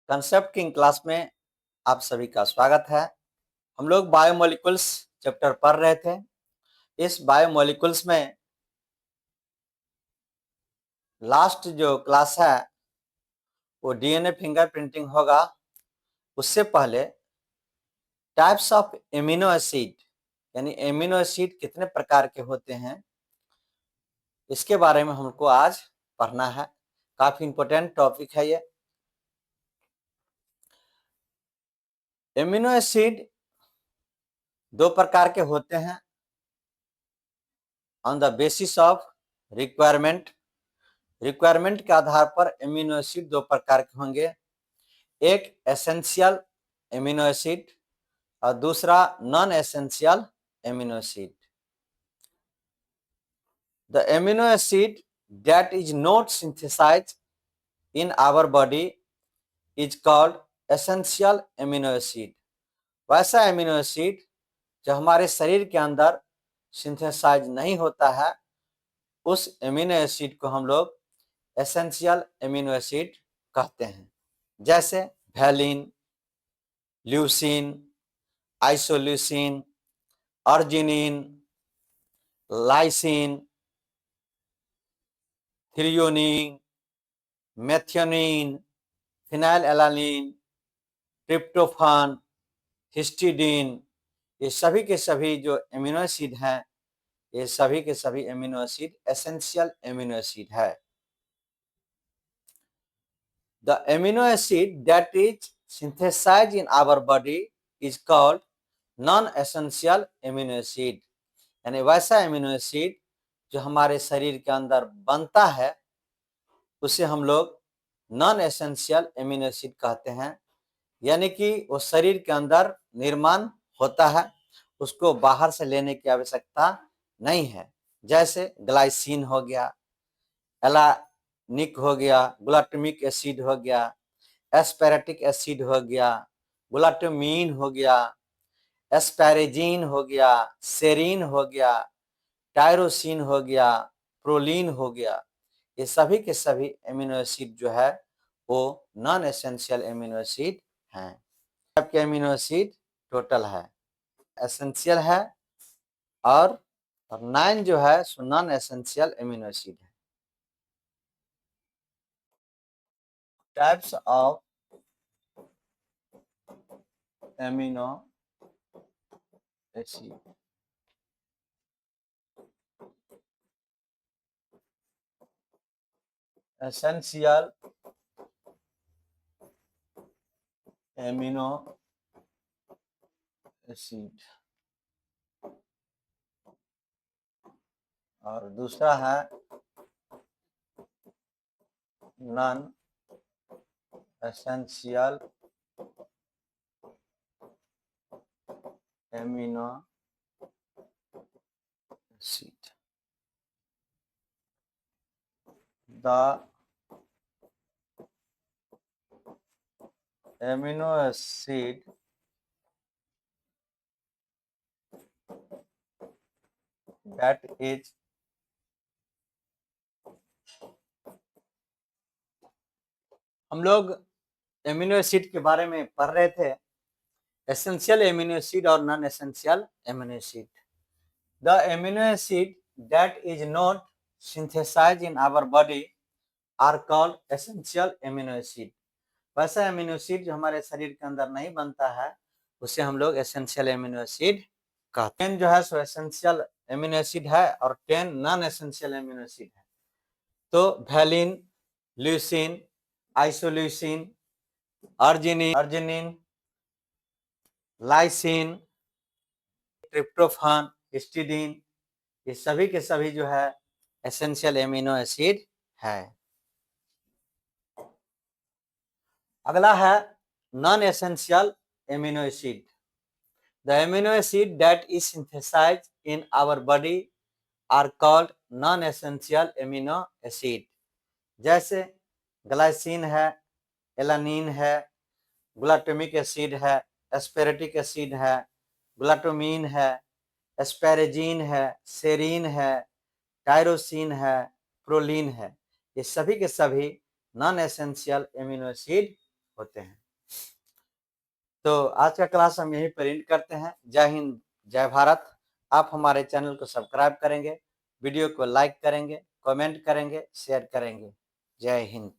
Concept king class में आप सभी का स्वागत है। हम लोग बायोमोलिकुल्स चैप्टर पढ़ रहे थे। इस बायोमोलिकुल्स में लास्ट जो क्लास है वो डीएनए फिंगरप्रिंटिंग होगा। उससे पहले टाइप्स ऑफ एमिनो एसिड यानी एमिनो एसिड कितने प्रकार के होते हैं इसके बारे में हमको आज पढ़ना है। काफी इंपॉर्टेंट टॉपिक है ये। एमिनो एसिड दो प्रकार के होते हैं on the basis of requirement. Requirement के आधार पर एमिनो एसिड दो प्रकार के होंगे, एक एसेंशियल एमिनो एसिड और दूसरा non essential amino acid. The amino acid that is not synthesized in our body is called essential amino acid. वैसा एमिनो एसिड जो हमारे शरीर के अंदर सिंथेसाइज नहीं होता है उस एमिनो एसिड को हम लोग एसेंशियल एमिनो एसिड कहते हैं, जैसे valine, leucine, isoleucine, arginine, lysine, threonine, methionine, phenylalanine, tryptophan, histidine, ये सभी के सभी जो एमिनो एसिड हैं ये सभी के सभी amino acid essential amino acid है। The amino acid that is synthesized in our body is called non-essential amino acid। यानी वैसा एमिनो एसिड जो हमारे शरीर के अंदर बनता है उसे हम लोग नॉन एसेंशियल एमिनो एसिड कहते हैं। यानी कि वो शरीर के अंदर निर्माण होता है, उसको बाहर से लेने की आवश्यकता नहीं है। जैसे ग्लाइसिन हो गया, एलानिक हो गया, ग्लूटामिक एसिड हो गया, एस्पेरेटिक एसिड हो गया, ग्लूटामीन हो गया, एस्पैरेजीन हो गया, सेरीन हो गया, टायरोसिन हो गया, प्रोलीन हो गया। ये सभी के सभी एमिनो एसिड जो है वो नॉन एसेंशियल एमिनो एसिड हैं। आपके एमिनो एसिड टोटल है, एसेंशियल है और 9 जो है सो नॉन एसेंशियल एमिनो एसिड है। Types of amino acid. Essential amino acid और दूसरा है non essential amino acid. The amino acid that is हम लोग एमिनो एसिड के बारे में पढ़ रहे थे, एसेंशियल एमिनो एसिड और non essential amino acid. The amino acid that is not synthesized in our body are called essential amino acid. वैसा एमिनो एसिड जो हमारे शरीर के अंदर नहीं बनता है उसे हम लोग एसेंशियल एमिनो एसिड कहते हैं। 10 जो है सो एसेंशियल एमिनो एसिड है और 10 नॉन एसेंशियल एमिनो एसिड है। तो valine, leucine, isoleucine, arginine, lysine, tryptophan, histidine, ये सभी के सभी जो है एसेंशियल एमिनो एसिड है। अगला है non essential amino acid. The amino acid that is synthesized in our body are called non essential amino acid. जैसे ग्लाइसिन है, एलानिन है, ग्लूटामिक एसिड है, एस्पेरेटिक एसिड है, ग्लूटामीन है, एस्पैरेजीन है, सेरीन है, टायरोसिन है, प्रोलीन है। ये सभी के सभी नॉन एसेंशियल एमिनो एसिड होते हैं। तो आज का क्लास हम यहीं पर एंड करते हैं। जय हिंद, जय भारत। आप हमारे चैनल को सब्सक्राइब करेंगे, वीडियो को लाइक करेंगे, कमेंट करेंगे, शेयर करेंगे। जय हिंद।